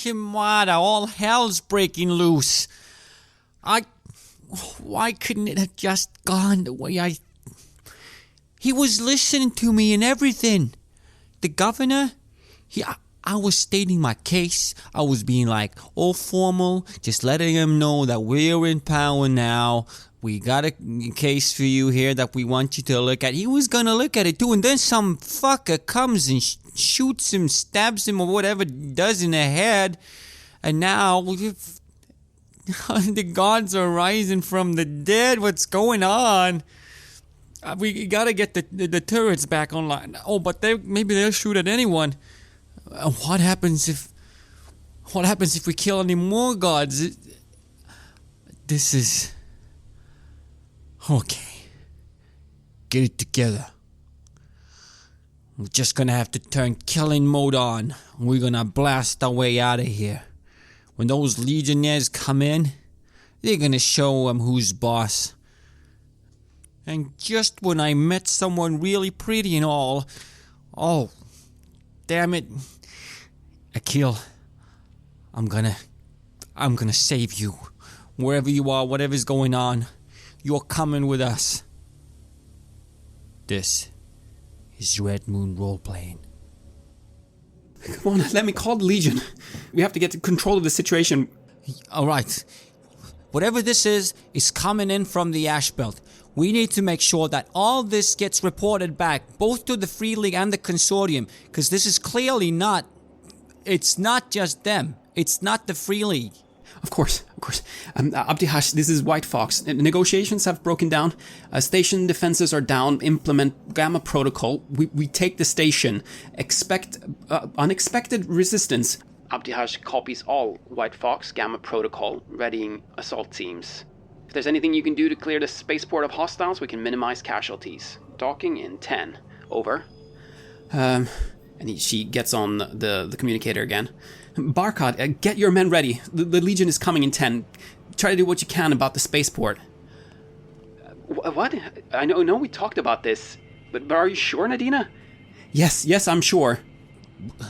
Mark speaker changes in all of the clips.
Speaker 1: Shimada, all hell's breaking loose. Why couldn't it have just gone the way He was listening to me and everything. The governor, I was stating my case. I was being like all formal, just letting him know that we're in power now. We got a case for you here that we want you to look at. He was gonna look at it too, and then some fucker comes and shoots him, stabs him, or whatever does in the head. And now the gods are rising from the dead. What's going on? We gotta get the turrets back online. Oh, but maybe they'll shoot at anyone. What happens if we kill any more gods? This is okay. Get it together. We're just gonna have to turn killing mode on. We're gonna blast our way out of here. When those legionnaires come in, they're gonna show them who's boss. And just when I met someone really pretty and all, oh, damn it, Akil, I'm gonna save you. Wherever you are, whatever's going on, you're coming with us. This is Red Moon Roleplaying.
Speaker 2: Come on, let me call the Legion. We have to get control of the situation.
Speaker 1: Alright. Whatever this is coming in from the Ash Belt. We need to make sure that all this gets reported back, both to the Free League and the Consortium, because this is clearly not... It's not just them. It's not the Free League.
Speaker 2: Of course. Abdihash, this is White Fox. Negotiations have broken down. Station defenses are down. Implement Gamma Protocol. We take the station. Expect unexpected resistance. Abdihash copies all. White Fox, Gamma Protocol, readying assault teams. If there's anything you can do to clear the spaceport of hostiles, we can minimize casualties. Docking in 10. Over. And she gets on the communicator again. Barkad, get your men ready. The Legion is coming in 10. Try to do what you can about the spaceport. What? I know we talked about this, but are you sure, Nadina? Yes, I'm sure.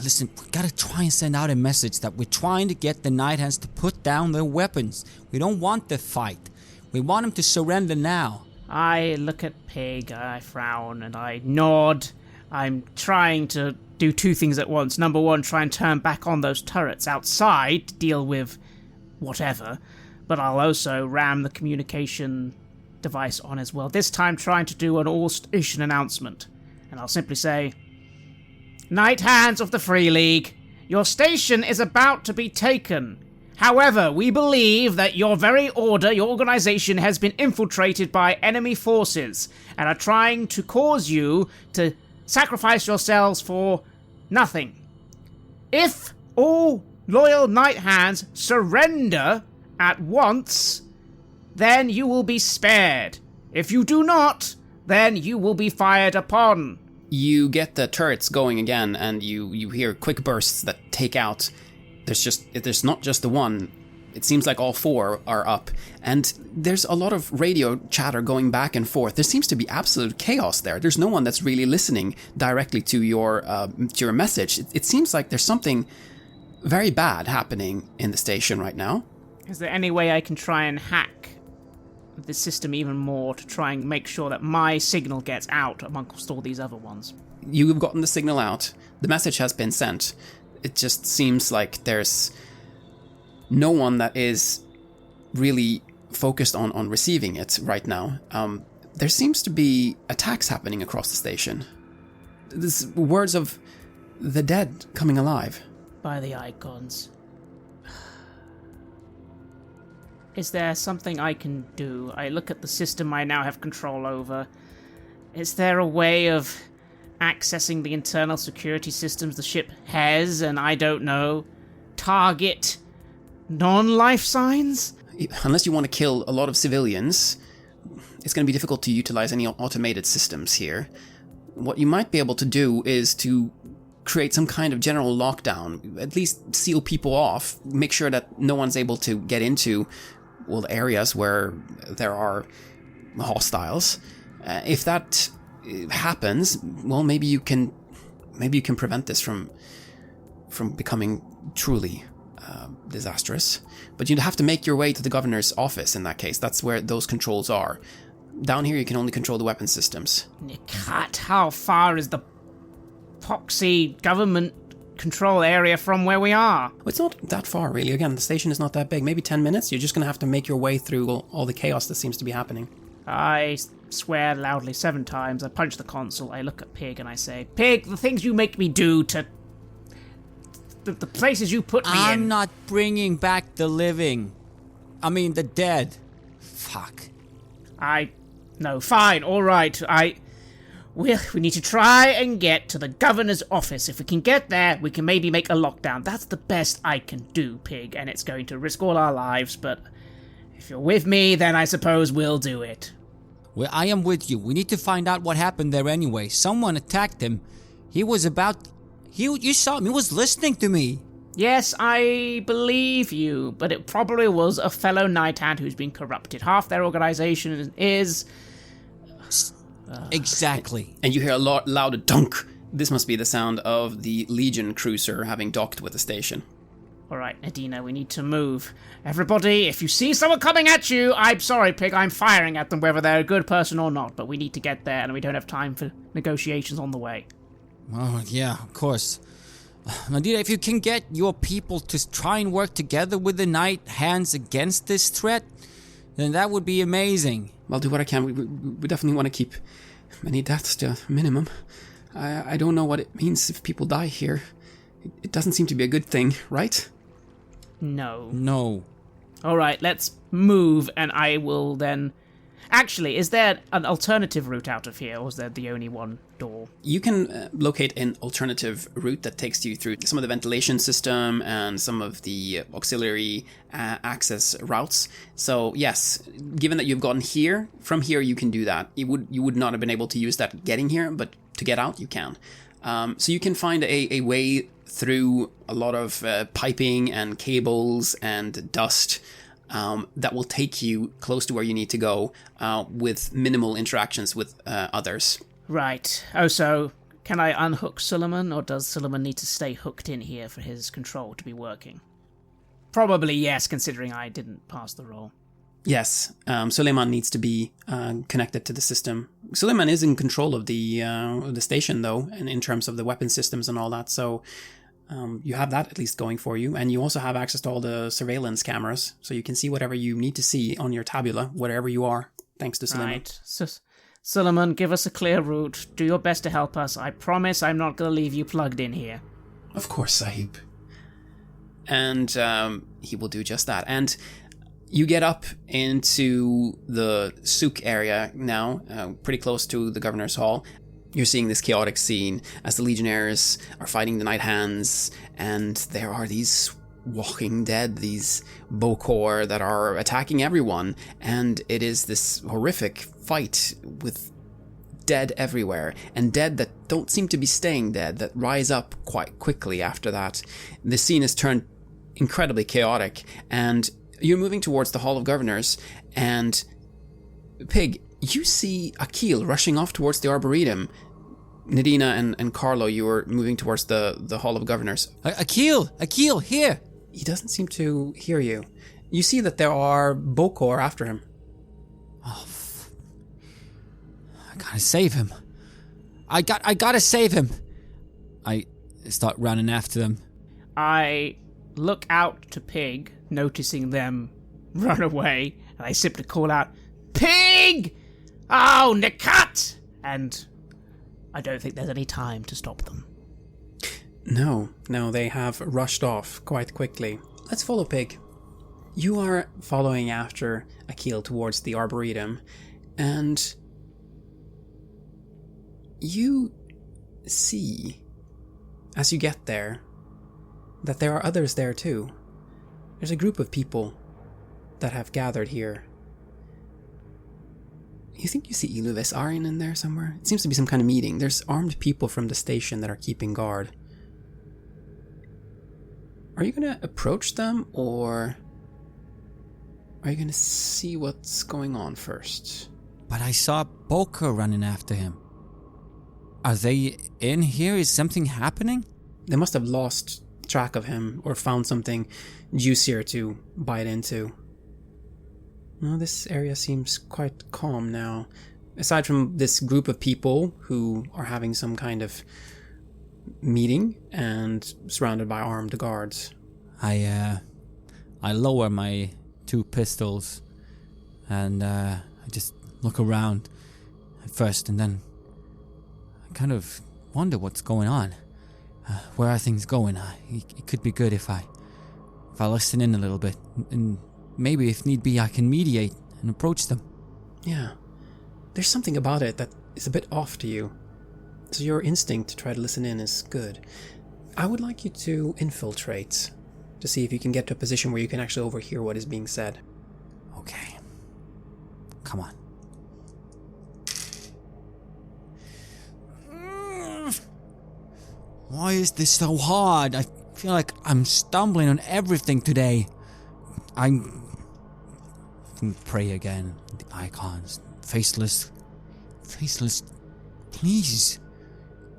Speaker 1: Listen, we gotta try and send out a message that we're trying to get the Night Hands to put down their weapons. We don't want the fight. We want them to surrender now.
Speaker 3: I look at Pig, I frown, and I nod. I'm trying to do two things at once. Number one, try and turn back on those turrets outside to deal with whatever. But I'll also ram the communication device on as well. This time trying to do an all-station announcement. And I'll simply say, Night Hands of the Free League, your station is about to be taken. However, we believe that your very order, your organization, has been infiltrated by enemy forces and are trying to cause you to sacrifice yourselves for nothing. If all loyal Night Hands surrender at once, then you will be spared. If you do not, then you will be fired upon.
Speaker 2: You get the turrets going again, and you hear quick bursts that take out. There's not just the one. It seems like all four are up, and there's a lot of radio chatter going back and forth. There seems to be absolute chaos there. There's no one that's really listening directly to your message. It seems like there's something very bad happening in the station right now.
Speaker 3: Is there any way I can try and hack the system even more to try and make sure that my signal gets out amongst all these other ones?
Speaker 2: You've gotten the signal out. The message has been sent. It just seems like there's no one that is really focused on receiving it right now. There seems to be attacks happening across the station. There's words of the dead coming alive.
Speaker 3: By the icons. Is there something I can do? I look at the system I now have control over. Is there a way of accessing the internal security systems the ship has, and I don't know, target non-life signs?
Speaker 2: Unless you want to kill a lot of civilians, it's going to be difficult to utilize any automated systems here. What you might be able to do is to create some kind of general lockdown, at least seal people off, make sure that no one's able to get into, well, the areas where there are hostiles. If that happens, well, maybe you can prevent this from becoming truly disastrous. But you'd have to make your way to the governor's office in that case. That's where those controls are. Down here, you can only control the weapon systems.
Speaker 3: Cut, how far is the poxy government control area from where we are?
Speaker 2: Well, it's not that far, really. Again, the station is not that big. Maybe 10 minutes. You're just going to have to make your way through all the chaos that seems to be happening.
Speaker 3: I swear loudly 7 times. I punch the console. I look at Pig and I say, Pig, the things you make me do to... The places you put me in...
Speaker 1: I'm not bringing back the living. I mean, the dead. Fuck.
Speaker 3: No, fine, alright. We need to try and get to the governor's office. If we can get there, we can maybe make a lockdown. That's the best I can do, Pig, and it's going to risk all our lives, but if you're with me, then I suppose we'll do it.
Speaker 1: Well, I am with you. We need to find out what happened there anyway. Someone attacked him. You saw him. He was listening to me.
Speaker 3: Yes, I believe you, but it probably was a fellow Night Hand who's been corrupted. Half their organization is...
Speaker 1: Exactly.
Speaker 2: And you hear a louder dunk. This must be the sound of the Legion cruiser having docked with the station.
Speaker 3: Alright, Nadina, we need to move. Everybody, if you see someone coming at you, I'm sorry, Pig, I'm firing at them whether they're a good person or not, but we need to get there and we don't have time for negotiations on the way.
Speaker 1: Oh, yeah, of course. Nadina, if you can get your people to try and work together with the Night Hands against this threat, then that would be amazing.
Speaker 2: I'll do what I can. We definitely want to keep many deaths to a minimum. I don't know what it means if people die here. It doesn't seem to be a good thing, right?
Speaker 3: No. Alright, let's move and I will then... Actually, is there an alternative route out of here, or is there the only one door?
Speaker 2: You can locate an alternative route that takes you through some of the ventilation system and some of the auxiliary access routes. So yes, given that you've gotten here, from here you can do that. You would not have been able to use that getting here, but to get out you can. So you can find a way through a lot of piping and cables and dust that will take you close to where you need to go with minimal interactions with others.
Speaker 3: Right. Oh, so can I unhook Suleiman, or does Suleiman need to stay hooked in here for his control to be working? Probably yes, considering I didn't pass the roll.
Speaker 2: Yes, Suleiman needs to be connected to the system. Suleiman is in control of the station, though, and in terms of the weapon systems and all that, so... you have that at least going for you, and you also have access to all the surveillance cameras, so you can see whatever you need to see on your tabula, wherever you are, thanks to Suleiman.
Speaker 3: Right. Suleiman, give us a clear route. Do your best to help us. I promise I'm not going to leave you plugged in here.
Speaker 2: Of course, Sahib. And he will do just that. And you get up into the souk area now, pretty close to the governor's hall. You're seeing this chaotic scene as the Legionnaires are fighting the Night Hands, and there are these walking dead, these Bokor that are attacking everyone, and it is this horrific fight with dead everywhere, and dead that don't seem to be staying dead, that rise up quite quickly after that. The scene is turned incredibly chaotic, and you're moving towards the Hall of Governors, and Pig, you see Akil rushing off towards the Arboretum. Nadina and Carlo, you were moving towards the Hall of Governors.
Speaker 1: Akil, here!
Speaker 2: He doesn't seem to hear you. You see that there are Bokor after him.
Speaker 1: Oh, I gotta save him. I gotta save him. I start running after them.
Speaker 3: I look out to Pig, noticing them run away, and I simply call out, Pig! Oh, Nakat! And I don't think there's any time to stop them.
Speaker 2: No, they have rushed off quite quickly. Let's follow Pig. You are following after Akil towards the Arboretum, and you see, as you get there, that there are others there too. There's a group of people that have gathered here. You think you see Iluves Aryan in there somewhere? It seems to be some kind of meeting. There's armed people from the station that are keeping guard. Are you going to approach them, or are you going to see what's going on first?
Speaker 1: But I saw Boker running after him. Are they in here? Is something happening?
Speaker 2: They must have lost track of him or found something juicier to bite into. No, this area seems quite calm now. Aside from this group of people who are having some kind of meeting and surrounded by armed guards.
Speaker 1: I lower my 2 pistols and I just look around at first, and then I kind of wonder what's going on. Where are things going? It could be good if I listen in a little bit, and maybe if need be I can mediate and approach them.
Speaker 2: Yeah, there's something about it that is a bit off to you. So your instinct to try to listen in is good. I would like you to infiltrate to see if you can get to a position where you can actually overhear what is being said.
Speaker 1: Okay. Come on. Why is this so hard? I feel like I'm stumbling on everything today. I pray again. The icons. Faceless. Please.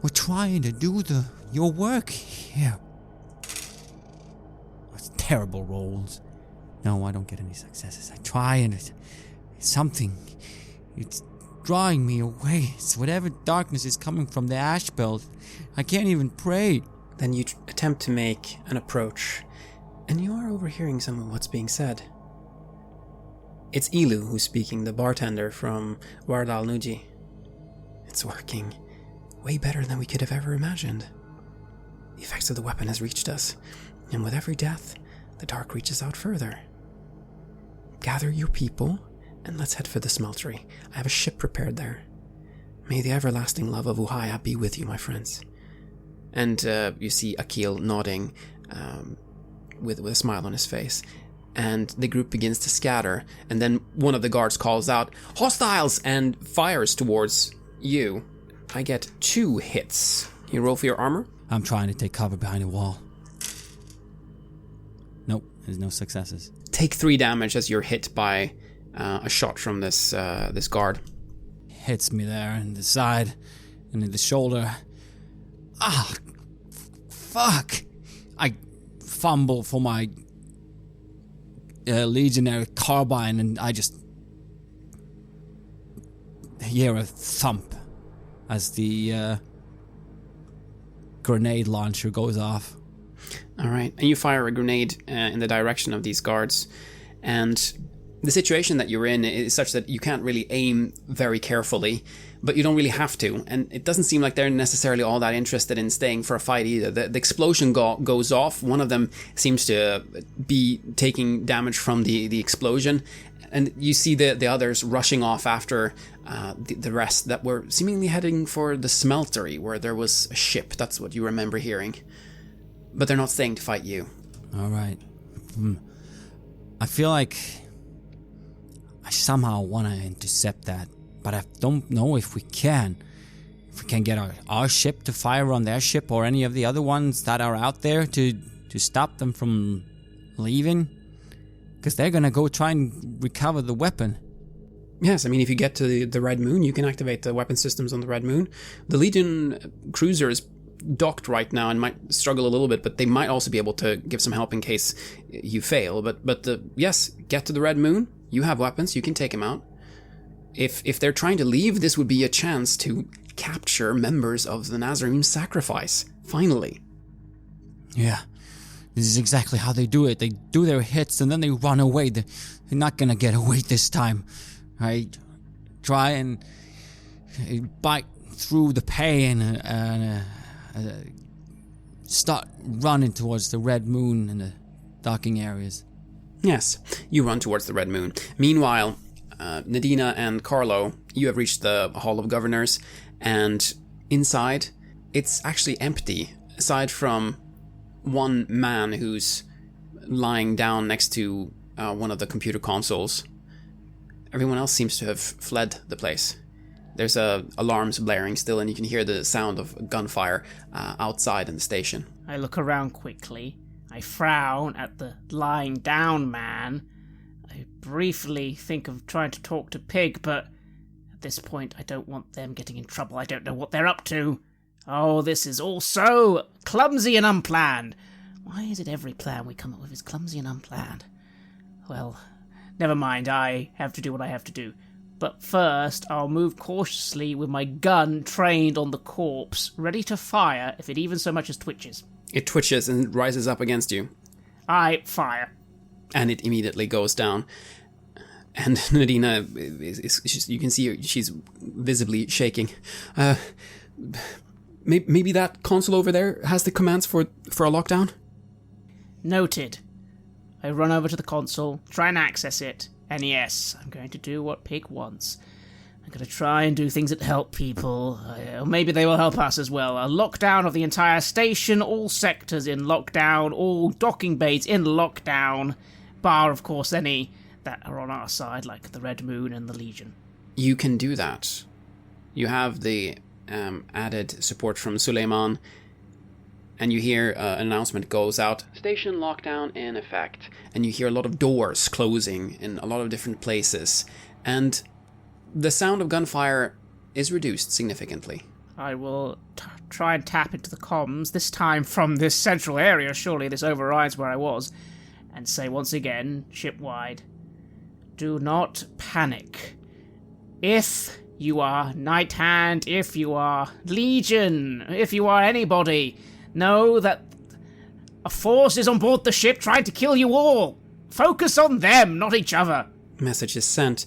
Speaker 1: We're trying to do your work here. It's terrible rolls. No, I don't get any successes. I try and it's something. It's drawing me away. It's whatever darkness is coming from the ash belt. I can't even pray.
Speaker 2: Then you attempt to make an approach, and you are overhearing some of what's being said. It's Ilu who's speaking, the bartender from Wardal Nuji. It's working. Way better than we could have ever imagined. The effects of the weapon has reached us, and with every death, the dark reaches out further. Gather your people, and let's head for the smeltery. I have a ship prepared there. May the everlasting love of Uhaya be with you, my friends. And you see Akil nodding with a smile on his face. And the group begins to scatter, and then one of the guards calls out, "Hostiles!" and fires towards you. I get 2 hits. You roll for your armor?
Speaker 1: I'm trying to take cover behind a wall. Nope, there's no successes.
Speaker 2: Take 3 damage as you're hit by a shot from this guard.
Speaker 1: Hits me there in the side and in the shoulder. Fuck! I fumble for my legionary carbine, and I just hear a thump as the grenade launcher goes off.
Speaker 2: Alright, and you fire a grenade in the direction of these guards, and the situation that you're in is such that you can't really aim very carefully, but you don't really have to, and it doesn't seem like they're necessarily all that interested in staying for a fight either. The explosion goes off. One of them seems to be taking damage from the explosion, and you see the others rushing off after the rest that were seemingly heading for the smeltery, where there was a ship. That's what you remember hearing. But they're not staying to fight you.
Speaker 1: Alright. I feel like I somehow want to intercept that, but I don't know if we can. If we can get our ship to fire on their ship or any of the other ones that are out there to stop them from leaving. Because they're going to go try and recover the weapon.
Speaker 2: Yes, I mean, if you get to the Red Moon, you can activate the weapon systems on the Red Moon. The Legion cruiser is docked right now and might struggle a little bit, but they might also be able to give some help in case you fail. But yes, get to the Red Moon. You have weapons. You can take them out. If they're trying to leave, this would be a chance to capture members of the Nazarene sacrifice. Finally.
Speaker 1: Yeah. This is exactly how they do it. They do their hits and then they run away. They're not gonna get away this time. I try and bite through the pain and start running towards the Red Moon and the docking areas.
Speaker 2: Yes, you run towards the Red Moon. Meanwhile, Nadina and Carlo, you have reached the Hall of Governors, and inside, it's actually empty, aside from one man who's lying down next to one of the computer consoles. Everyone else seems to have fled the place. There's alarms blaring still, and you can hear the sound of gunfire outside in the station.
Speaker 3: I look around quickly. I frown at the lying down man. I briefly think of trying to talk to Pig, but at this point I don't want them getting in trouble. I don't know what they're up to. Oh, this is all so clumsy and unplanned. Why is it every plan we come up with is clumsy and unplanned? Well, never mind, I have to do what I have to do. But first, I'll move cautiously with my gun trained on the corpse, ready to fire if it even so much as twitches.
Speaker 2: It twitches and rises up against you.
Speaker 3: I fire.
Speaker 2: And it immediately goes down. And Nadina, you can see her, she's visibly shaking. Maybe that console over there has the commands for a lockdown?
Speaker 3: Noted. I run over to the console, try and access it, and yes, I'm going to do what Pig wants. I'm going to try and do things that help people. Or maybe they will help us as well. A lockdown of the entire station, all sectors in lockdown, all docking bays in lockdown, bar, of course, any that are on our side, like the Red Moon and the Legion.
Speaker 2: You can do that. You have the added support from Suleiman, and you hear an announcement goes out, station lockdown in effect, and you hear a lot of doors closing in a lot of different places, and the sound of gunfire is reduced significantly.
Speaker 3: I will try and tap into the comms, this time from this central area, surely this overrides where I was, and say once again, shipwide, do not panic. If you are Night Hand, if you are Legion, if you are anybody, know that a force is on board the ship trying to kill you all. Focus on them, not each other.
Speaker 2: Message is sent.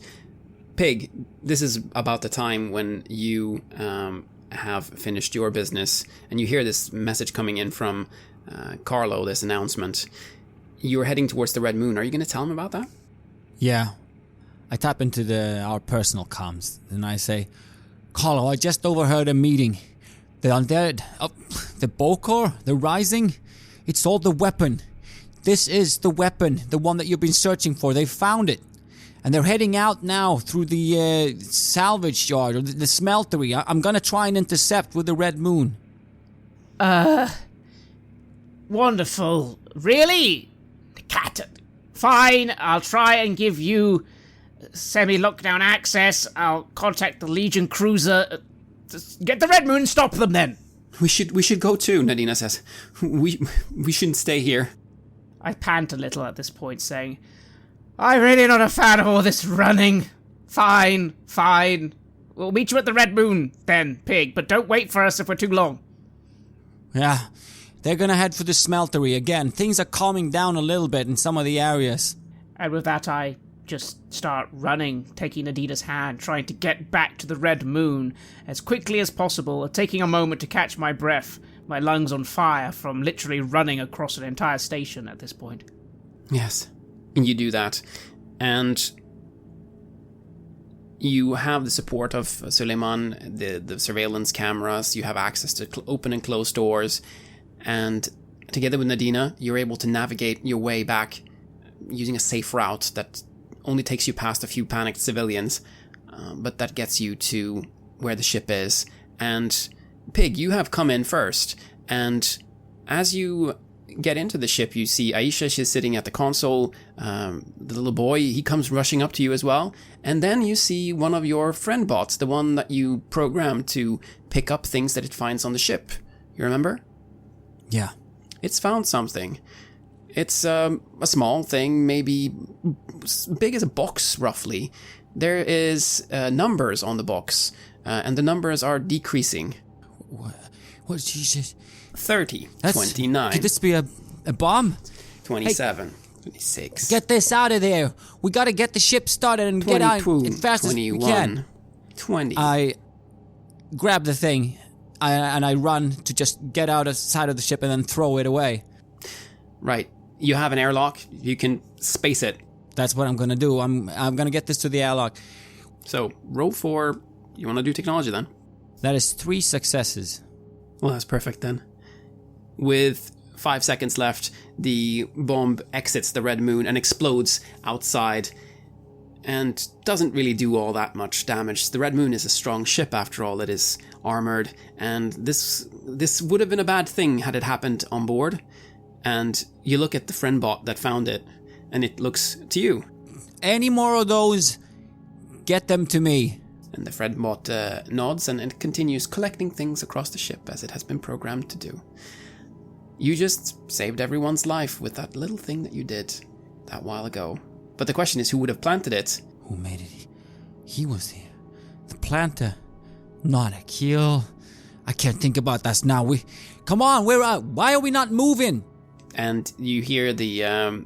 Speaker 2: Pig, this is about the time when you have finished your business, and you hear this message coming in from Carlo, this announcement. You're heading towards the Red Moon. Are you going to tell him about that?
Speaker 1: Yeah. I tap into our personal comms, and I say, Carlo, I just overheard a meeting. The undead, the Bokor, the Rising, it's all the weapon. This is the weapon, the one that you've been searching for. They found it. And they're heading out now through the salvage yard, or the smeltery. I'm gonna try and intercept with the Red Moon.
Speaker 3: Wonderful. Really? Cat. Fine, I'll try and give you semi-lockdown access. I'll contact the Legion cruiser. Get the Red Moon and stop them then.
Speaker 2: We should go too, Nadina says. We shouldn't stay here.
Speaker 3: I pant a little at this point, saying, I'm really not a fan of all this running. Fine. We'll meet you at the Red Moon then, Pig, but don't wait for us if we're too long.
Speaker 1: Yeah, they're gonna head for the smeltery again. Things are calming down a little bit in some of the areas.
Speaker 3: And with that, I just start running, taking Nadina's hand, trying to get back to the Red Moon as quickly as possible, taking a moment to catch my breath, my lungs on fire from literally running across an entire station at this point.
Speaker 2: Yes, and you do that, and you have the support of Suleiman, the surveillance cameras, you have access to open and close doors, and together with Nadina, you're able to navigate your way back using a safe route that only takes you past a few panicked civilians, but that gets you to where the ship is. And Pig, you have come in first, and as you get into the ship, you see Aisha, she's sitting at the console, the little boy, he comes rushing up to you as well, and then you see one of your friend bots, the one that you programmed to pick up things that it finds on the ship. You remember?
Speaker 1: Yeah.
Speaker 2: It's found something. It's a small thing, maybe big as a box, roughly. There is numbers on the box, and the numbers are decreasing.
Speaker 1: What did she say?
Speaker 2: 30, 29.
Speaker 1: Could this be a bomb?
Speaker 2: 27, 26.
Speaker 1: Get this out of there. We gotta get the ship started and get out as fast as we can.
Speaker 2: 20.
Speaker 1: I grab the thing, and I run to just get out of side of the ship and then throw it away.
Speaker 2: Right. You have an airlock. You can space it.
Speaker 1: That's what I'm gonna do. I'm gonna get this to the airlock.
Speaker 2: So, roll for... You want to do technology then?
Speaker 1: That is 3 successes.
Speaker 2: Well, that's perfect then. With 5 seconds left, the bomb exits the Red Moon and explodes outside, and doesn't really do all that much damage. The Red Moon is a strong ship after all. It is armored, and this would have been a bad thing had it happened on board. And you look at the friend bot that found it, and it looks to you.
Speaker 1: Any more of those, get them to me.
Speaker 2: And the friend bot nods and continues collecting things across the ship as it has been programmed to do. You just saved everyone's life with that little thing that you did that while ago. But the question is, who would have planted it?
Speaker 1: Who made it? He was here. The planter. Not a kill. I can't think about that now. Come on, why are we not moving?
Speaker 2: And you hear the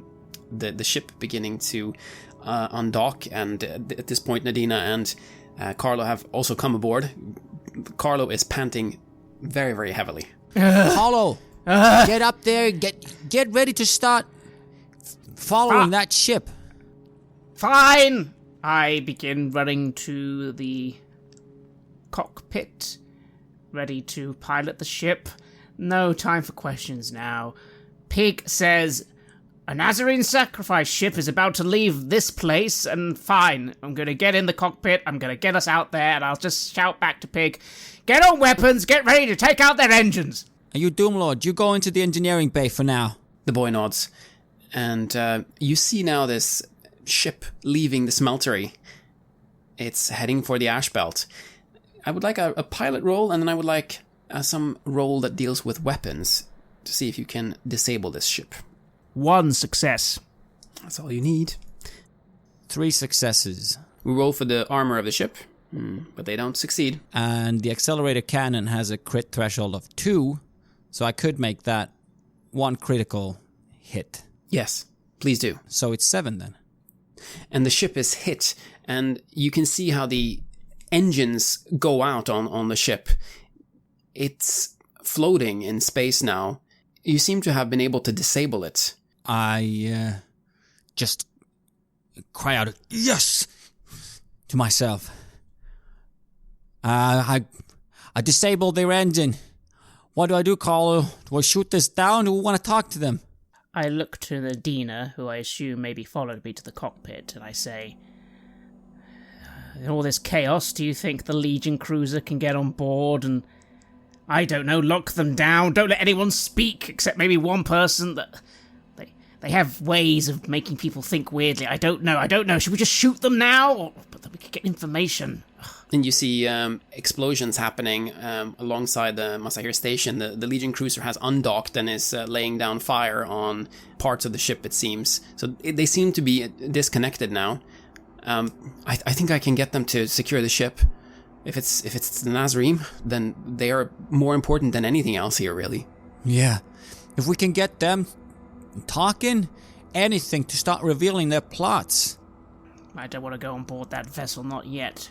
Speaker 2: ship beginning to undock, and at this point Nadina and Carlo have also come aboard. Carlo is panting very, very heavily.
Speaker 1: Carlo, get up there, get ready to start following that ship.
Speaker 3: Fine! I begin running to the cockpit, ready to pilot the ship. No time for questions now. Pig says, a Nazarene sacrifice ship is about to leave this place, and fine, I'm going to get in the cockpit, I'm going to get us out there, and I'll just shout back to Pig, get on weapons, get ready to take out their engines.
Speaker 1: Are you Doomlord? You go into the engineering bay for now.
Speaker 2: The boy nods, and you see now this ship leaving the smeltery. It's heading for the ash belt. I would like a pilot roll, and then I would like some roll that deals with weapons to see if you can disable this ship.
Speaker 3: 1 success.
Speaker 2: That's all you need.
Speaker 1: 3 successes.
Speaker 2: We roll for the armor of the ship, but they don't succeed.
Speaker 1: And the accelerator cannon has a crit threshold of 2, so I could make that 1 critical hit.
Speaker 2: Yes, please do.
Speaker 1: So it's 7 then.
Speaker 2: And the ship is hit, and you can see how the engines go out on the ship. It's floating in space now. You seem to have been able to disable it.
Speaker 1: I just cry out, yes, to myself. I disabled their engine. What do I do, Carlo? Do I shoot this down? Do we want to talk to them?
Speaker 3: I look to Nadina, who I assume maybe followed me to the cockpit, and I say, in all this chaos, do you think the Legion cruiser can get on board and, I don't know, lock them down? Don't let anyone speak, except maybe one person that... They have ways of making people think weirdly. I don't know. Should we just shoot them now? But then we could get information.
Speaker 2: And you see explosions happening alongside the Maciej station. The Legion cruiser has undocked and is laying down fire on parts of the ship, it seems. So they seem to be disconnected now. I think I can get them to secure the ship. If it's the Nazarene, then they are more important than anything else here, really.
Speaker 1: Yeah. If we can get them talking, anything to start revealing their plots.
Speaker 3: I don't want to go on board that vessel, not yet.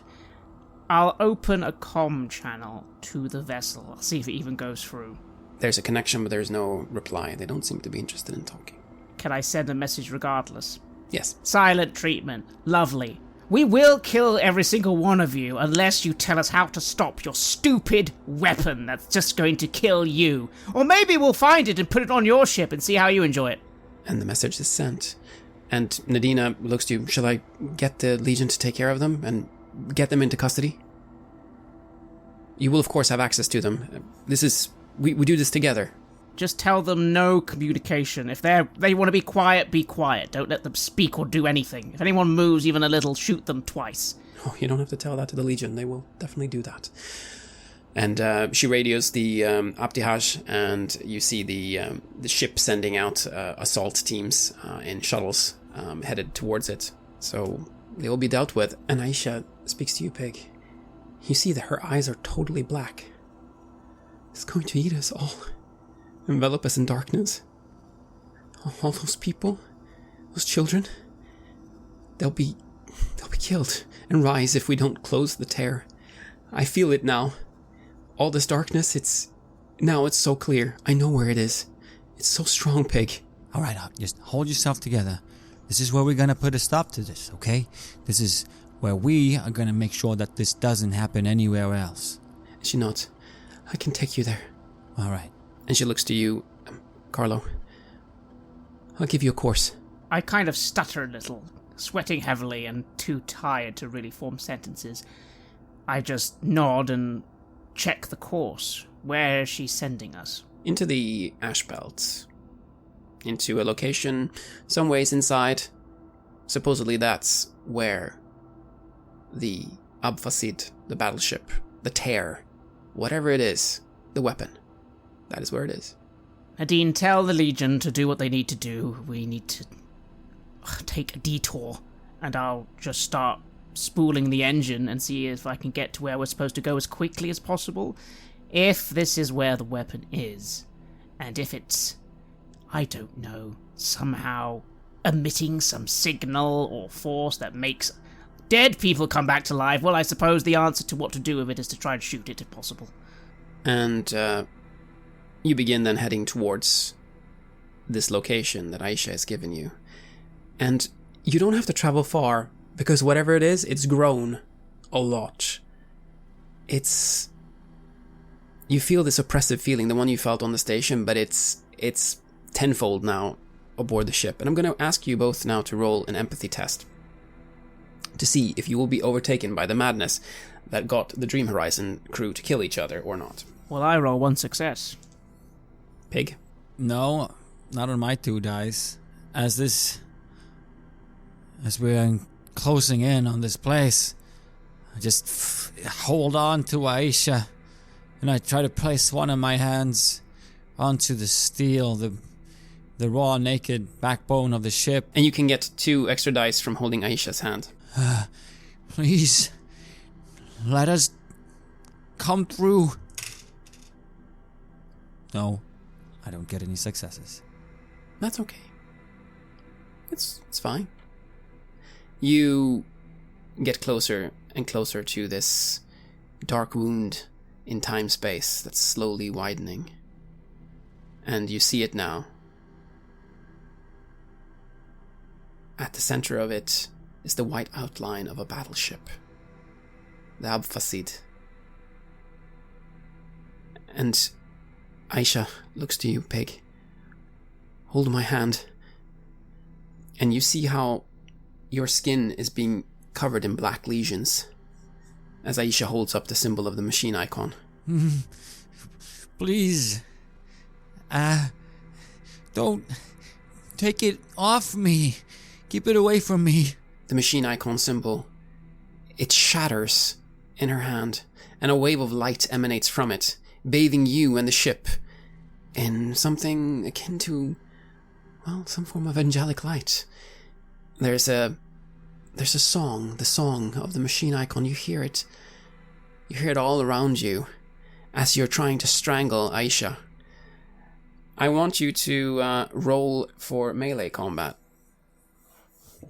Speaker 3: I'll open a comm channel to the vessel. I'll see if it even goes through.
Speaker 2: There's a connection, but there's no reply. They don't seem to be interested in talking.
Speaker 3: Can I send a message regardless?
Speaker 2: Yes.
Speaker 3: Silent treatment. Lovely. We will kill every single one of you unless you tell us how to stop your stupid weapon that's just going to kill you. Or maybe we'll find it and put it on your ship and see how you enjoy it.
Speaker 2: And the message is sent. And Nadina looks to you. Shall I get the Legion to take care of them and get them into custody? You will, of course, have access to them. We do this together.
Speaker 3: Just tell them no communication. If they want to be quiet, be quiet. Don't let them speak or do anything. If anyone moves even a little, shoot them twice.
Speaker 2: Oh, you don't have to tell that to the Legion. They will definitely do that. And she radios the Abtihaj, and you see the ship sending out assault teams in shuttles headed towards it. So they will be dealt with. And Aisha speaks to you, Pig. You see that her eyes are totally black. It's going to eat us all. Envelop us in darkness. All those people, those children, they'll be killed and rise if we don't close the tear. I feel it now. All this darkness, it's so clear. I know where it is. It's so strong, Pig.
Speaker 1: All right, just hold yourself together. This is where we're going to put a stop to this, okay? This is where we are going to make sure that this doesn't happen anywhere else.
Speaker 2: She nods. I can take you there.
Speaker 1: All right.
Speaker 2: And she looks to you, Carlo. I'll give you a course.
Speaker 3: I kind of stutter a little, sweating heavily and too tired to really form sentences. I just nod and check the course. Where is she sending us?
Speaker 2: Into the ash belt. Into a location some ways inside. Supposedly that's where the Abfasid, the battleship, the tear, whatever it is, the weapon, that is where it is.
Speaker 3: Nadine, tell the Legion to do what they need to do. We need to take a detour, and I'll just start spooling the engine and see if I can get to where we're supposed to go as quickly as possible. If this is where the weapon is, and if it's, I don't know, somehow emitting some signal or force that makes dead people come back to life, well, I suppose the answer to what to do with it is to try and shoot it if possible.
Speaker 2: And you begin then heading towards this location that Aisha has given you. And you don't have to travel far, because whatever it is, it's grown a lot. You feel this oppressive feeling, the one you felt on the station, but it's tenfold now aboard the ship. And I'm going to ask you both now to roll an empathy test to see if you will be overtaken by the madness that got the Dream Horizon crew to kill each other or not.
Speaker 3: Well, I roll 1 success.
Speaker 2: Pig?
Speaker 1: No, not on my 2 dice. As we're closing in on this place, I just hold on to Aisha, and I try to place one of my hands onto the steel, the raw, naked backbone of the ship.
Speaker 2: And you can get 2 extra dice from holding Aisha's hand.
Speaker 1: Please, let us come through. No, I don't get any successes.
Speaker 2: That's okay. It's fine. You get closer and closer to this dark wound in time-space that's slowly widening. And you see it now. At the center of it is the white outline of a battleship. The Abfasid. And Aisha looks to you, Pig. Hold my hand. And you see how your skin is being covered in black lesions as Aisha holds up the symbol of the machine icon.
Speaker 1: Please. Don't take it off me. Keep it away from me.
Speaker 2: The machine icon symbol, it shatters in her hand, and a wave of light emanates from it, bathing you and the ship in something akin to, well, some form of angelic light. There's a song, the song of the machine icon. You hear it all around you as you're trying to strangle Aisha. I want you to roll for melee combat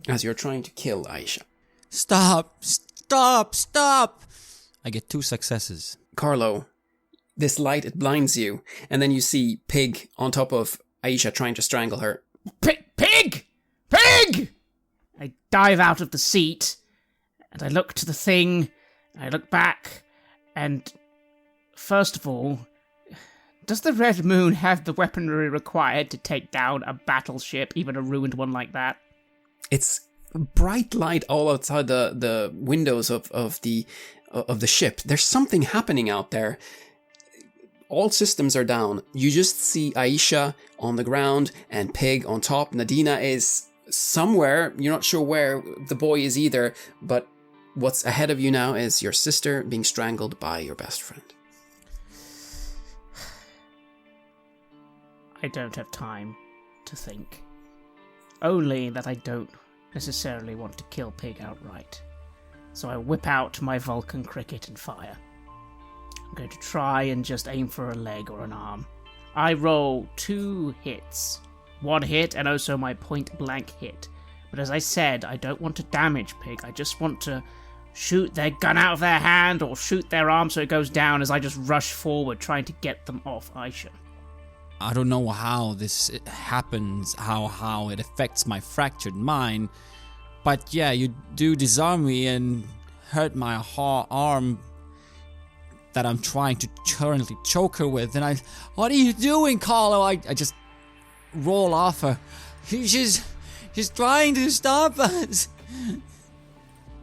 Speaker 2: as you're trying to kill Aisha.
Speaker 1: Stop! I get 2 successes.
Speaker 2: Carlo, this light, it blinds you, and then you see Pig on top of Aisha trying to strangle her.
Speaker 3: Pig! I dive out of the seat, and I look to the thing, I look back, and first of all, does the Red Moon have the weaponry required to take down a battleship, even a ruined one like that?
Speaker 2: It's bright light all outside the windows of the ship. There's something happening out there. All systems are down. You just see Aisha on the ground and Pig on top. Nadina is somewhere. You're not sure where the boy is either, but what's ahead of you now is your sister being strangled by your best friend.
Speaker 3: I don't have time to think. Only that I don't necessarily want to kill Pig outright. So I whip out my Vulcan cricket and fire. I'm going to try and just aim for a leg or an arm. I roll 2 hits. 1 hit and also my point blank hit. But as I said, I don't want to damage Pig. I just want to shoot their gun out of their hand or shoot their arm so it goes down as I just rush forward trying to get them off Aisha.
Speaker 1: I don't know how this happens, how it affects my fractured mind, but yeah, you do disarm me and hurt my arm that I'm trying to currently choke her with, and what are you doing, Carlo? I just roll off her. She's trying to stop us.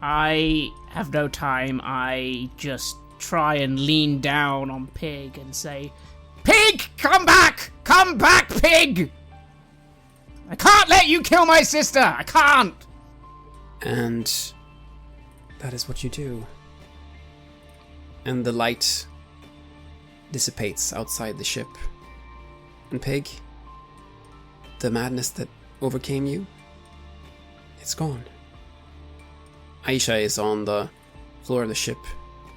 Speaker 3: I have no time. I just try and lean down on Pig and say, Pig, come back! Come back, Pig! I can't let you kill my sister! I can't!
Speaker 2: And that is what you do. And the light dissipates outside the ship. And Pig, the madness that overcame you, it's gone. Aisha is on the floor of the ship,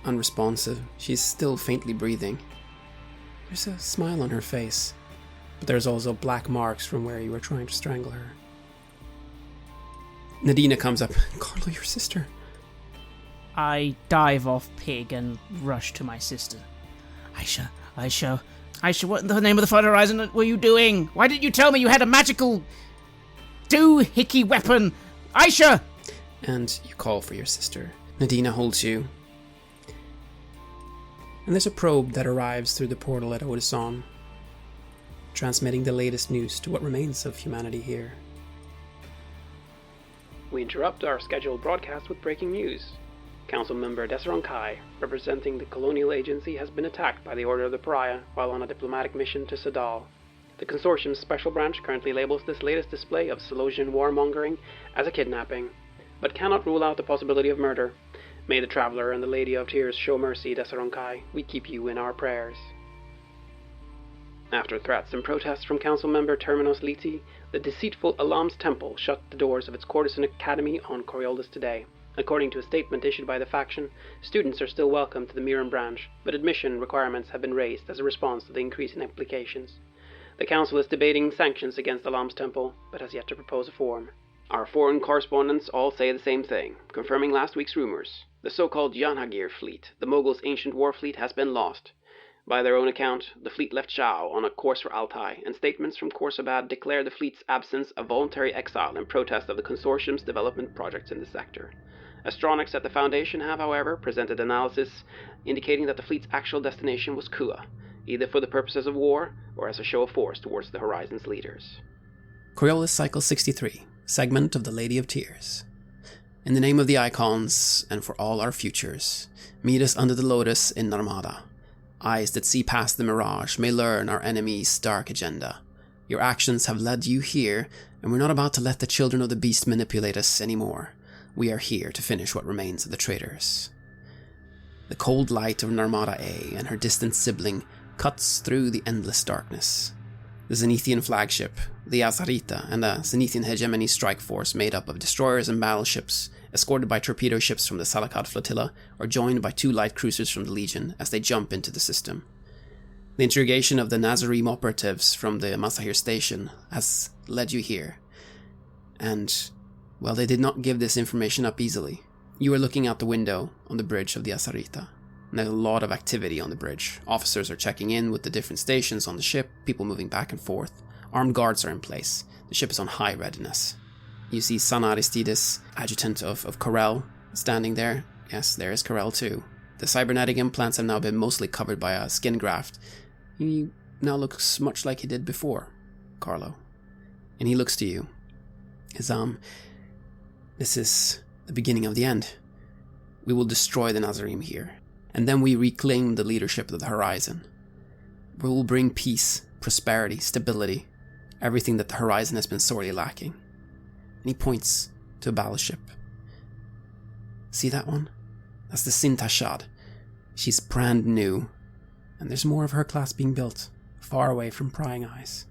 Speaker 2: unresponsive. She's still faintly breathing. There's a smile on her face, but there's also black marks from where you were trying to strangle her. Nadina comes up. Carlo, your sister.
Speaker 3: I dive off Pig and rush to my sister. Aisha, what in the name of the Far Horizon were you doing? Why didn't you tell me you had a magical doohickey weapon? Aisha!
Speaker 2: And you call for your sister. Nadina holds you. And there's a probe that arrives through the portal at Odysson, transmitting the latest news to what remains of humanity here. We interrupt our scheduled broadcast with breaking news. Council member Desron Kai, representing the Colonial Agency, has been attacked by the Order of the Pariah while on a diplomatic mission to Sadal. The Consortium's special branch currently labels this latest display of Solosian warmongering as a kidnapping, but cannot rule out the possibility of murder. May the Traveler and the Lady of Tears show mercy, Desron Kai. We keep you in our prayers. After threats and protests from Council member Terminos Liti, the deceitful Alam's Temple shut the doors of its Courtesan Academy on Coriolis today. According to a statement issued by the faction, students are still welcome to the Miran branch, but admission requirements have been raised as a response to the increase in applications. The Council is debating sanctions against Alam's Temple, but has yet to propose a form. Our foreign correspondents all say the same thing, confirming last week's rumors. The so-called Janhagir fleet, the Mogul's ancient war fleet, has been lost. By their own account, the fleet left Shao on a course for Altai, and statements from Khorsabad declare the fleet's absence a voluntary exile in protest of the Consortium's development projects in the sector. Astronomics at the Foundation have, however, presented analysis indicating that the fleet's actual destination was Kua, either for the purposes of war or as a show of force towards the Horizon's leaders. Coriolis Cycle 63, segment of the Lady of Tears. In the name of the Icons, and for all our futures, meet us under the lotus in Narmada. Eyes that see past the mirage may learn our enemy's dark agenda. Your actions have led you here, and we're not about to let the children of the beast manipulate us anymore. We are here to finish what remains of the traitors. The cold light of Narmada A and her distant sibling cuts through the endless darkness. The Zenithian flagship, the Azarita, and a Zenithian hegemony strike force made up of destroyers and battleships, escorted by torpedo ships from the Salakad flotilla, are joined by 2 light cruisers from the Legion as they jump into the system. The interrogation of the Nazarim operatives from the Masahir station has led you here, and, well, they did not give this information up easily. You are looking out the window on the bridge of the Azarita. And there's a lot of activity on the bridge. Officers are checking in with the different stations on the ship, people moving back and forth. Armed guards are in place. The ship is on high readiness. You see Sana Aristides, adjutant of Corel, standing there. Yes, there is Corel too. The cybernetic implants have now been mostly covered by a skin graft. He now looks much like he did before, Carlo. And he looks to you. This is the beginning of the end. We will destroy the Nazarim here. And then we reclaim the leadership of the Horizon. We will bring peace, prosperity, stability, everything that the Horizon has been sorely lacking. And he points to a battleship. See that one? That's the Sintashad. She's brand new, and there's more of her class being built, far away from prying eyes.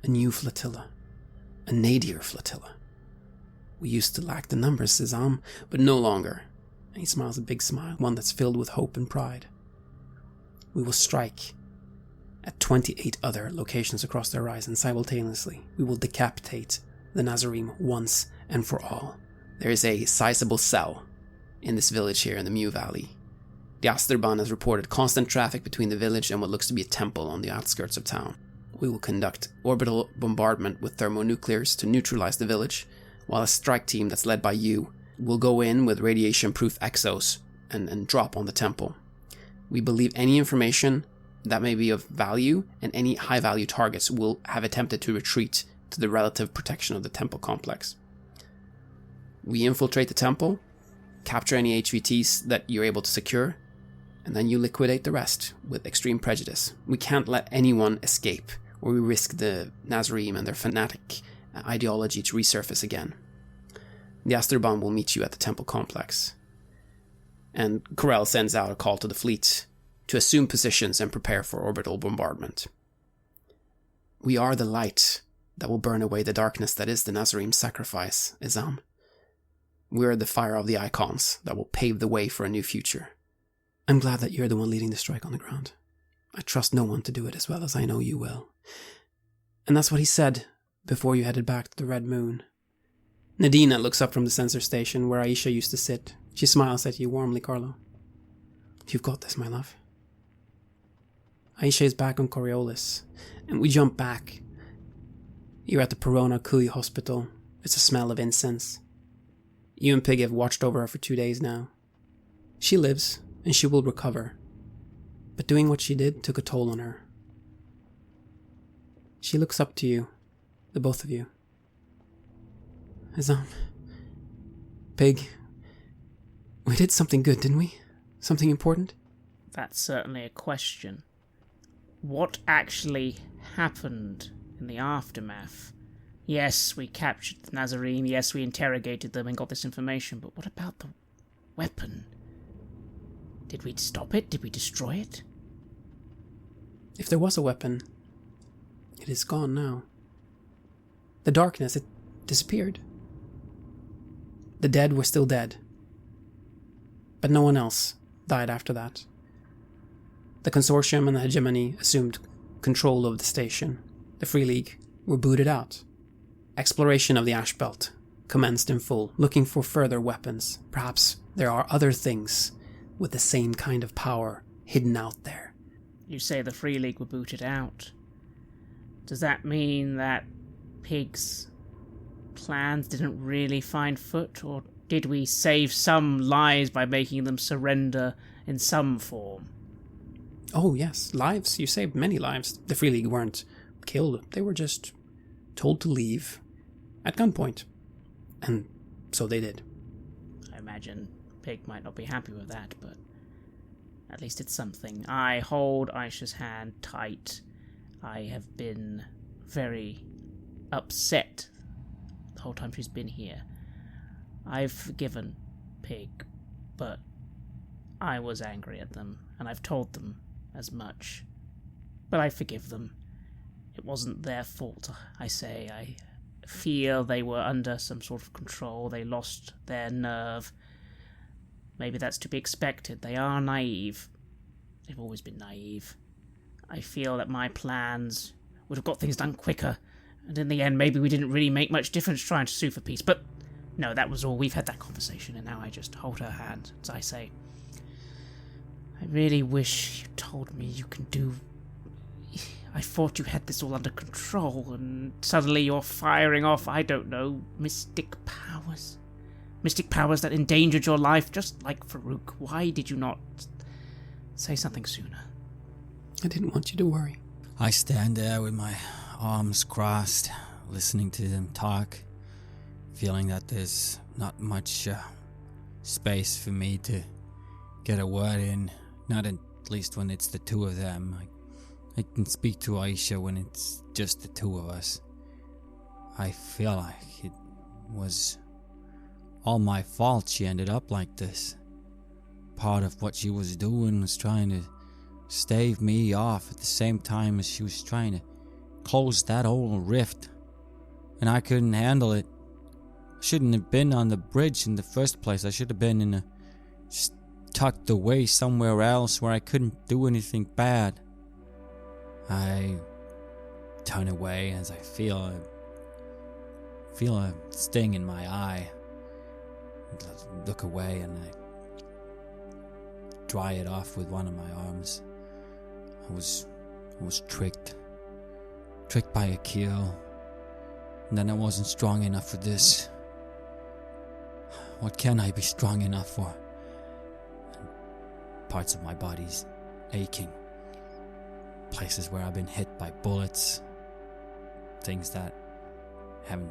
Speaker 2: A new flotilla. A nadir flotilla. We used to lack the numbers, Sezam, but no longer. And he smiles a big smile, one that's filled with hope and pride. We will strike at 28 other locations across the horizon simultaneously. We will decapitate the Nazarim once and for all. There is a sizable cell in this village here in the Mew Valley. The Asterban has reported constant traffic between the village and what looks to be a temple on the outskirts of town. We will conduct orbital bombardment with thermonuclears to neutralize the village, while a strike team that's led by you will go in with radiation-proof exos and drop on the temple. We believe any information that may be of value and any high-value targets will have attempted to retreat to the relative protection of the temple complex. We infiltrate the temple, capture any HVTs that you're able to secure, and then you liquidate the rest with extreme prejudice. We can't let anyone escape, or we risk the Nazarim and their fanatic ideology to resurface again. The Asterban will meet you at the temple complex. And Corel sends out a call to the fleet to assume positions and prepare for orbital bombardment. We are the light that will burn away the darkness that is the Nazarene sacrifice, Izam. We are the fire of the icons that will pave the way for a new future. I'm glad that you're the one leading the strike on the ground. I trust no one to do it as well as I know you will. And that's what he said before you headed back to the Red Moon. Nadina looks up from the sensor station where Aisha used to sit. She smiles at you warmly, Carlo. You've got this, my love. Aisha is back on Coriolis, and we jump back. You're at the Perona Kui Hospital. It's a smell of incense. You and Pig have watched over her for 2 days now. She lives, and she will recover. But doing what she did took a toll on her. She looks up to you, the both of you. Izam. Pig. We did something good, didn't we? Something important?
Speaker 3: That's certainly a question. What actually happened in the aftermath? Yes, we captured the Nazarene, yes, we interrogated them and got this information, but what about the weapon? Did we stop it? Did we destroy it?
Speaker 2: If there was a weapon, it is gone now. The darkness, it disappeared. The dead were still dead. But no one else died after that. The Consortium and the Hegemony assumed control of the station. The Free League were booted out. Exploration of the Ash Belt commenced in full, looking for further weapons. Perhaps there are other things with the same kind of power hidden out there.
Speaker 3: You say the Free League were booted out. Does that mean that Pig's plans didn't really find foot, or did we save some lives by making them surrender in some form?
Speaker 2: Oh yes, lives. You saved many lives. The Free League weren't killed. They were just told to leave at gunpoint. And so they did.
Speaker 3: I imagine Pig might not be happy with that, but at least it's something. I hold Aisha's hand tight. I have been very upset the whole time she's been here. I've forgiven Pig, but I was angry at them, and I've told them as much. But I forgive them. It wasn't their fault, I say. I feel they were under some sort of control. They lost their nerve. Maybe that's to be expected. They are naive. They've always been naive. I feel that my plans would have got things done quicker, and in the end maybe we didn't really make much difference trying to sue for peace. But no, that was all. We've had that conversation, and now I just hold her hand as I say, I really wish you told me you can do... I thought you had this all under control, and suddenly you're firing off, I don't know, mystic powers. Mystic powers that endangered your life, just like Farouk. Why did you not say something sooner?
Speaker 2: I didn't want you to worry.
Speaker 1: I stand there with my arms crossed, listening to them talk, feeling that there's not much space for me to get a word in, not at least when it's the two of them. I can speak to Aisha when it's just the two of us. I feel like it was all my fault she ended up like this. Part of what she was doing was trying to stave me off at the same time as she was trying to close that old rift. And I couldn't handle it. I shouldn't have been on the bridge in the first place. I should have been just tucked away somewhere else where I couldn't do anything bad. I turn away as I feel a sting in my eye. I look away and I dry it off with one of my arms. I was tricked by Akil, and then I wasn't strong enough for this. What can I be strong enough for? Parts of my body's aching. Places where I've been hit by bullets. Things that haven't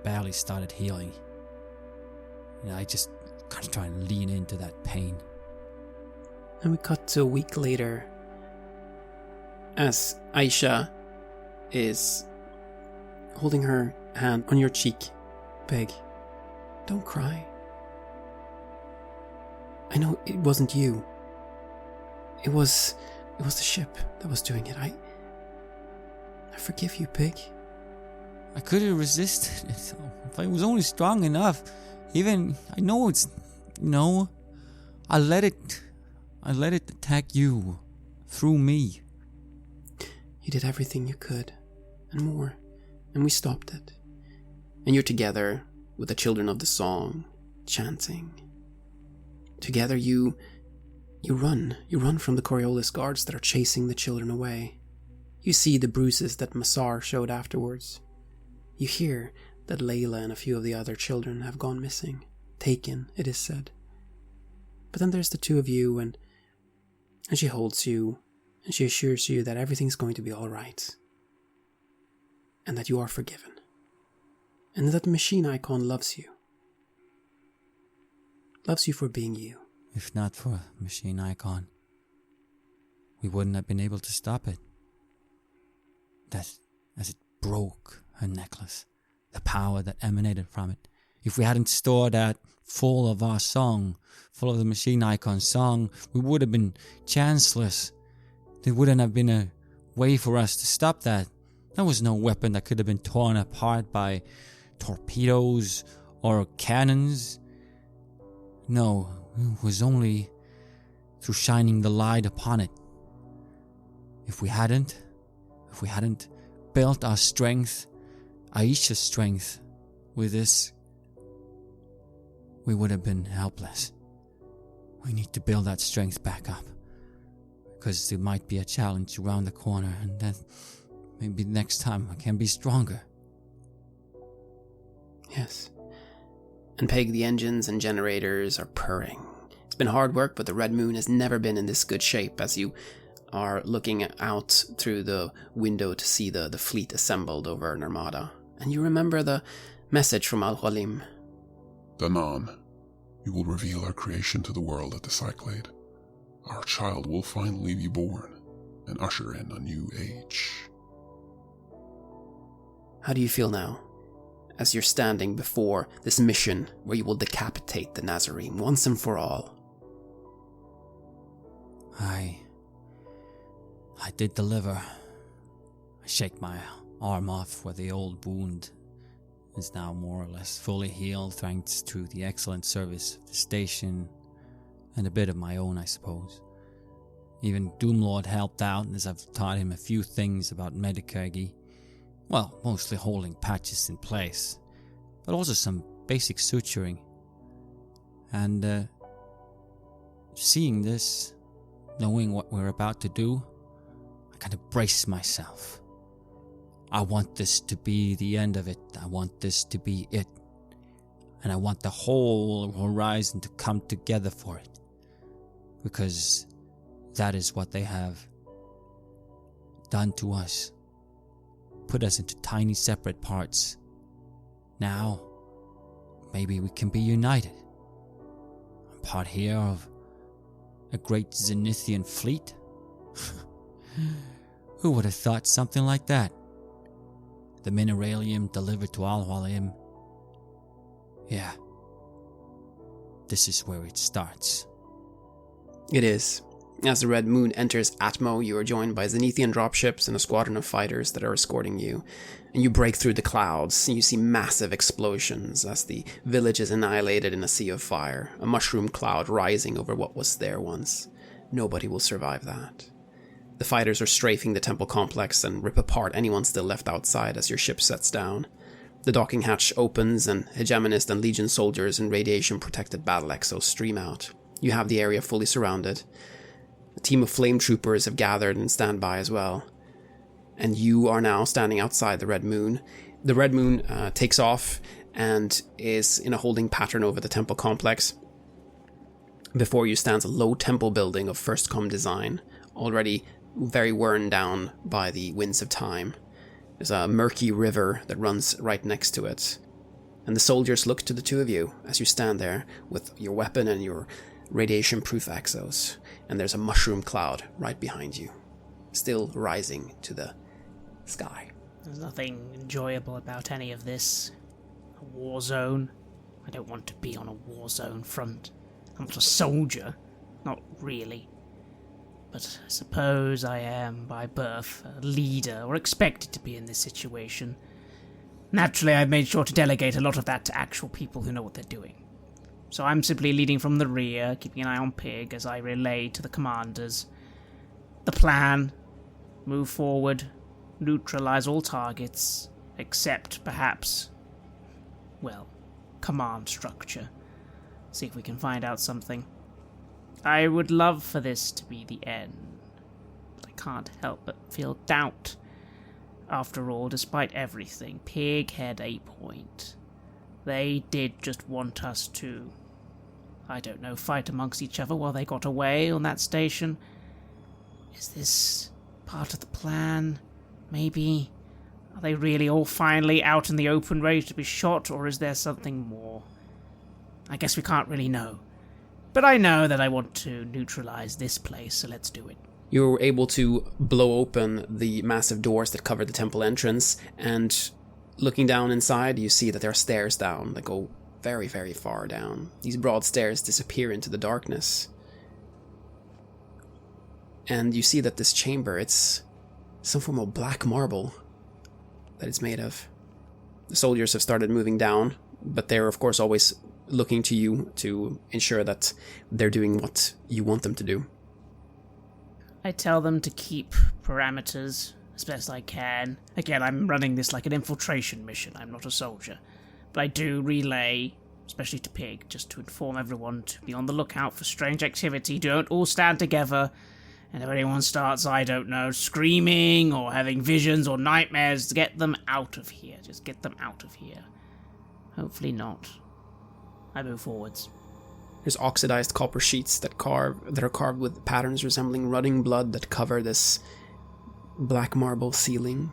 Speaker 1: barely started healing. And I just kind of try and lean into that pain.
Speaker 2: And we cut to a week later as Aisha is holding her hand on your cheek. Peg, don't cry. I know it wasn't you. It was the ship that was doing it. I forgive you, pig.
Speaker 1: I could have resisted it if I was only strong enough. Even, I know it's... No. I let it attack you. Through me.
Speaker 2: You did everything you could. And more. And we stopped it. And you're together with the children of the song, chanting. Together you run. You run from the Coriolis guards that are chasing the children away. You see the bruises that Maciej showed afterwards. You hear that Layla and a few of the other children have gone missing. Taken, it is said. But then there's the two of you, and she holds you, and she assures you that everything's going to be alright. And that you are forgiven. And that the machine icon loves you. Loves you for being you.
Speaker 1: If not for machine icon, we wouldn't have been able to stop it. That, as it broke her necklace, the power that emanated from it. If we hadn't stored that full of our song, full of the machine icon song, we would have been chanceless. There wouldn't have been a way for us to stop that. There was no weapon that could have been torn apart by torpedoes or cannons. No, it was only through shining the light upon it. If we hadn't built our strength, Aisha's strength, with this, we would have been helpless. We need to build that strength back up, because there might be a challenge around the corner, and then maybe next time I can be stronger.
Speaker 2: Yes. And Peg, the engines and generators are purring. It's been hard work, but the Red Moon has never been in this good shape as you are looking out through the window to see the fleet assembled over an armada. And you remember the message from Al-Ghalim.
Speaker 4: Danan, we will reveal our creation to the world at the Cyclade. Our child will finally be born and usher in a new age.
Speaker 2: How do you feel now, as you're standing before this mission where you will decapitate the Nazarene once and for all?
Speaker 1: I did deliver. I shake my arm off where the old wound is now more or less fully healed thanks to the excellent service of the station and a bit of my own, I suppose. Even Doomlord helped out as I've taught him a few things about Medicurgy. Well, mostly holding patches in place, but also some basic suturing. And seeing this, knowing what we're about to do, I kind of brace myself. I want this to be the end of it. I want this to be it. And I want the whole horizon to come together for it. Because that is what they have done to us. Put us into tiny separate parts. Now, maybe we can be united. I'm part here of a great Zenithian fleet. Who would have thought something like that? The mineralium delivered to Al-Ghalim. Yeah. This is where it starts.
Speaker 2: It is. As the Red Moon enters Atmo, you are joined by Zenithian dropships and a squadron of fighters that are escorting you. And you break through the clouds, and you see massive explosions as the village is annihilated in a sea of fire, a mushroom cloud rising over what was there once. Nobody will survive that. The fighters are strafing the temple complex and rip apart anyone still left outside as your ship sets down. The docking hatch opens, and Hegemonist and Legion soldiers in radiation-protected battle exos stream out. You have the area fully surrounded. A team of flame troopers have gathered and stand by as well. And you are now standing outside the Red Moon. The Red Moon takes off and is in a holding pattern over the temple complex. Before you stands a low temple building of first-come design, already very worn down by the winds of time. There's a murky river that runs right next to it. And the soldiers look to the two of you as you stand there with your weapon and your radiation-proof exos. And there's a mushroom cloud right behind you, still rising to the sky.
Speaker 3: There's nothing enjoyable about any of this. A war zone. I don't want to be on a war zone front. I'm not a soldier. Not really. but I suppose I am, by birth, a leader, or expected to be in this situation. Naturally, I've made sure to delegate a lot of that to actual people who know what they're doing. So I'm simply leading from the rear, keeping an eye on Pig as I relay to the commanders. The plan: move forward, neutralize all targets, except perhaps, well, command structure. See if we can find out something. I would love for this to be the end, but I can't help but feel doubt. After all, despite everything, Pig had a point. They did just want us to, I don't know, fight amongst each other while they got away on that station. Is this part of the plan? Maybe? Are they really all finally out in the open ready to be shot, or is there something more? I guess we can't really know. But I know that I want to neutralize this place, so let's do it.
Speaker 2: You're able to blow open the massive doors that cover the temple entrance, and looking down inside, you see that there are stairs down that go very, very far down. These broad stairs disappear into the darkness. And you see that this chamber, it's some form of black marble that it's made of. The soldiers have started moving down, but they're of course always looking to you to ensure that they're doing what you want them to do.
Speaker 3: I tell them to keep parameters as best I can. Again, I'm running this like an infiltration mission. I'm not a soldier. But I do relay, especially to Pig, just to inform everyone to be on the lookout for strange activity. Don't all stand together. And if anyone starts, I don't know, screaming or having visions or nightmares, get them out of here. Just get them out of here. Hopefully not. I move forwards.
Speaker 2: There's oxidized copper sheets that are carved with patterns resembling rotting blood that cover this black marble ceiling.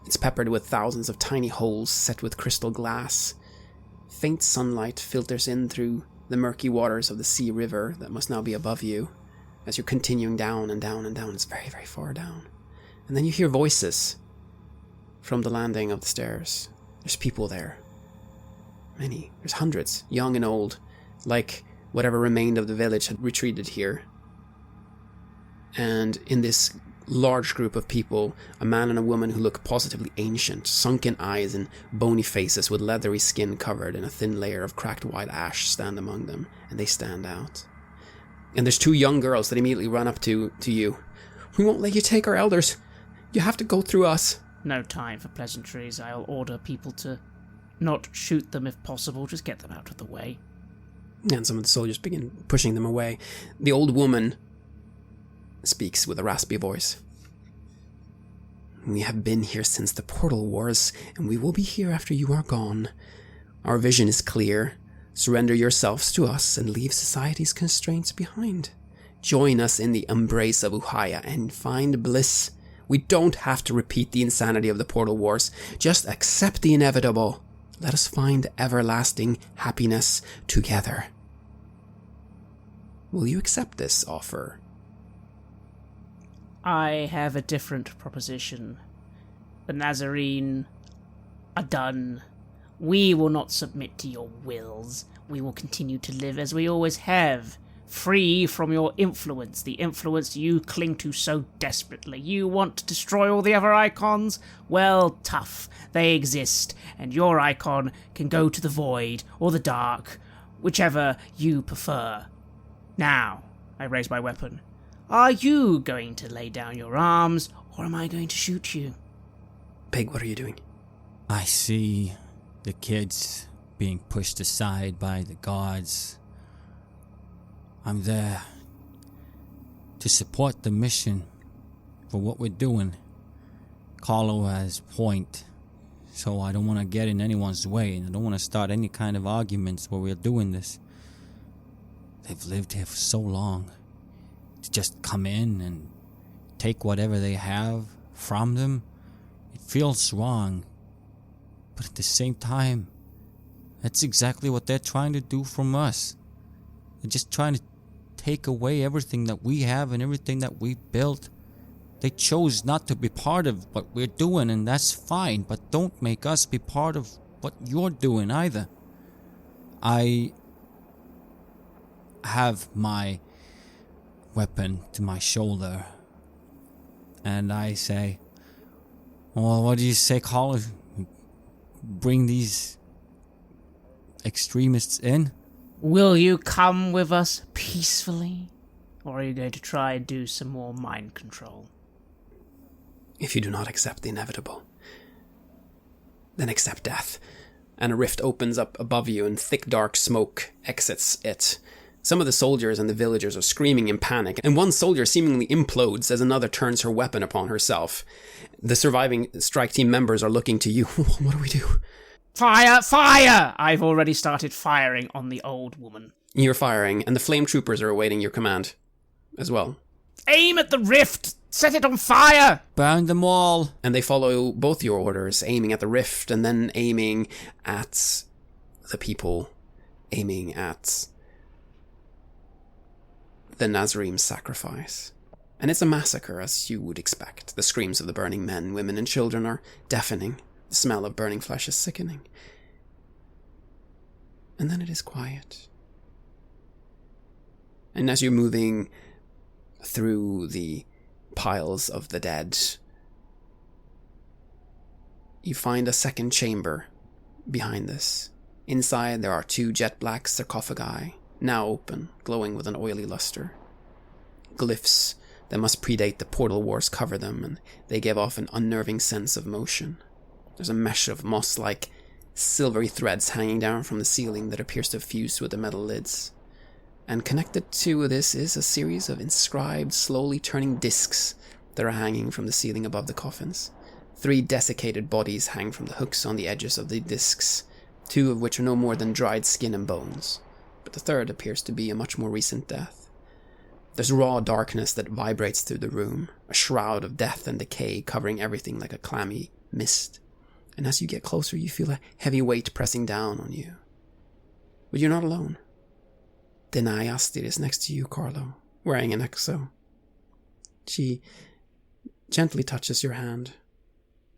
Speaker 2: It's peppered with thousands of tiny holes set with crystal glass. Faint sunlight filters in through the murky waters of the sea river that must now be above you as you're continuing down and down and down. It's very, very far down. And then you hear voices from the landing of the stairs. There's people there. Many. There's hundreds, young and old, like whatever remained of the village had retreated here. And in this large group of people, a man and a woman who look positively ancient, sunken eyes and bony faces with leathery skin covered in a thin layer of cracked white ash stand among them, and they stand out. And there's two young girls that immediately run up to you. "We won't let you take our elders. You have to go through us."
Speaker 3: No time for pleasantries. I'll order people to not shoot them if possible, just get them out of the way.
Speaker 2: And some of the soldiers begin pushing them away. The old woman speaks with a raspy voice. "We have been here since the Portal Wars, and we will be here after you are gone. Our vision is clear. Surrender yourselves to us and leave society's constraints behind. Join us in the embrace of Uhaya and find bliss. We don't have to repeat the insanity of the Portal Wars. Just accept the inevitable. Let us find everlasting happiness together." Will you accept this offer?
Speaker 3: I have a different proposition. The Nazarene are done. We will not submit to your wills. We will continue to live as we always have, free from your influence, the influence you cling to so desperately. You want to destroy all the other icons? Well, tough. They exist, and your icon can go to the void or the dark, whichever you prefer. Now, I raise my weapon. Are you going to lay down your arms, or am I going to shoot you?
Speaker 2: Pig, what are you doing?
Speaker 1: I see the kids being pushed aside by the guards. I'm there to support the mission for what we're doing. Carlo has point, so I don't want to get in anyone's way, and I don't want to start any kind of arguments while we're doing this. They've lived here for so long. To just come in and take whatever they have from them, it feels wrong. But at the same time, that's exactly what they're trying to do from us. They're just trying to take away everything that we have and everything that we built. They chose not to be part of what we're doing, and that's fine, but don't make us be part of what you're doing either. I have my weapon to my shoulder. And I say, well, what do you say, Carl? Bring these extremists in?
Speaker 3: Will you come with us peacefully? Or are you going to try and do some more mind control?
Speaker 2: If you do not accept the inevitable, then accept death. And a rift opens up above you and thick dark smoke exits it. Some of the soldiers and the villagers are screaming in panic, and one soldier seemingly implodes as another turns her weapon upon herself. The surviving strike team members are looking to you. What do we do?
Speaker 3: Fire! Fire! I've already started firing on the old woman.
Speaker 2: You're firing, and the flame troopers are awaiting your command as well.
Speaker 3: Aim at the rift! Set it on fire!
Speaker 1: Burn them all!
Speaker 2: And they follow both your orders, aiming at the rift and then aiming at the people, aiming at the Nazarene sacrifice. And it's a massacre, as you would expect. The screams of the burning men, women, and children are deafening. The smell of burning flesh is sickening. And then it is quiet. And as you're moving through the piles of the dead, you find a second chamber behind this. Inside there are 2 jet black sarcophagi, now open, glowing with an oily luster. Glyphs that must predate the portal wars cover them, and they give off an unnerving sense of motion. There's a mesh of moss-like silvery threads hanging down from the ceiling that appears to have fused with the metal lids. And connected to this is a series of inscribed, slowly turning discs that are hanging from the ceiling above the coffins. 3 desiccated bodies hang from the hooks on the edges of the discs, 2 of which are no more than dried skin and bones. But the third appears to be a much more recent death. There's raw darkness that vibrates through the room, a shroud of death and decay covering everything like a clammy mist. And as you get closer, you feel a heavy weight pressing down on you. But you're not alone. Denai Astir is next to you, Carlo, wearing an exo. She gently touches your hand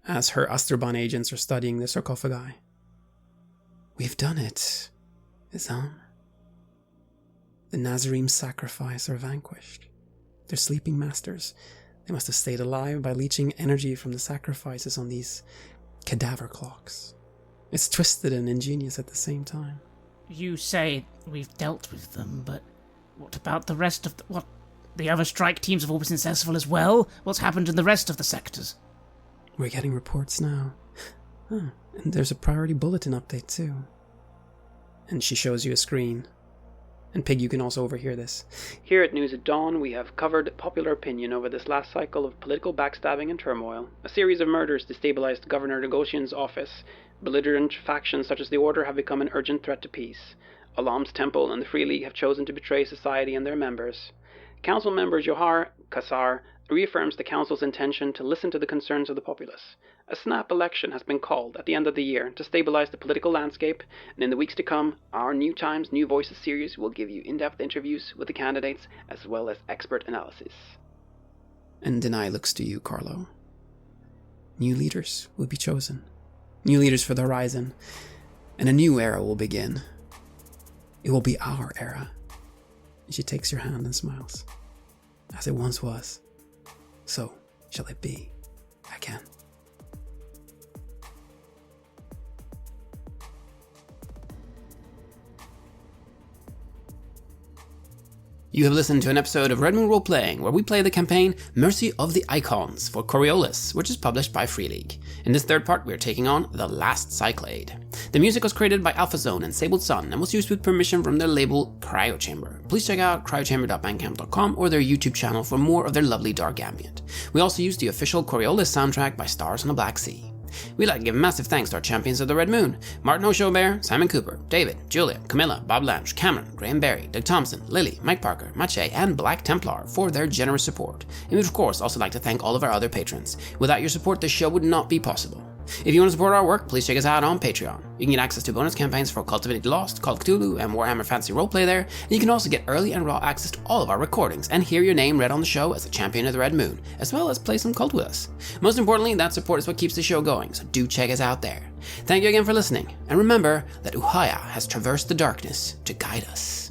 Speaker 2: as her Astrobon agents are studying the sarcophagi. We've done it, Izan. The Nazarene sacrifice are vanquished. They're sleeping masters. They must have stayed alive by leeching energy from the sacrifices on these cadaver clocks. It's twisted and ingenious at the same time.
Speaker 3: You say we've dealt with them, but what about the rest of what? The other strike teams have all been successful as well? What's happened in the rest of the sectors?
Speaker 2: We're getting reports now. And there's a priority bulletin update too. And she shows you a screen. And Pig, you can also overhear this. Here at News at Dawn, we have covered popular opinion over this last cycle of political backstabbing and turmoil. A series of murders destabilized Governor Negocian's office. Belligerent factions such as the Order have become an urgent threat to peace. Alam's Temple and the Free League have chosen to betray society and their members. Council member Johar Kassar reaffirms the Council's intention to listen to the concerns of the populace. A snap election has been called at the end of the year to stabilize the political landscape, and in the weeks to come, our New Times, New Voices series will give you in-depth interviews with the candidates as well as expert analysis. And Denai looks to you, Carlo. New leaders will be chosen. New leaders for the horizon. And a new era will begin. It will be our era. And she takes your hand and smiles. As it once was, so shall it be again. You have listened to an episode of Red Moon Role Playing, where we play the campaign Mercy of the Icons for Coriolis, which is published by Free League. In this third part, we are taking on The Last Cyclade. The music was created by AlphaZone and Sabled Sun and was used with permission from their label Cryochamber. Please check out cryochamber.bandcamp.com or their YouTube channel for more of their lovely dark ambient. We also used the official Coriolis soundtrack by Stars on the Black Sea. We'd like to give massive thanks to our champions of the Red Moon, Martin Heuschober, Simon Cooper, David, Julia, Camilla, Bob Lange, Cameron, Graham Barey, Doug Thomson, Lily, Mike Parker, Maciej, and Black Templar for their generous support. And we'd of course also like to thank all of our other patrons. Without your support, this show would not be possible. If you want to support our work, please check us out on Patreon. You can get access to bonus campaigns for Cult of Divinity Lost, Call of Cthulhu, and Warhammer Fantasy Roleplay there, and you can also get early and raw access to all of our recordings and hear your name read on the show as a champion of the Red Moon, as well as play some Cult with us. Most importantly, that support is what keeps the show going, so do check us out there. Thank you again for listening, and remember that Uhaya has traversed the darkness to guide us.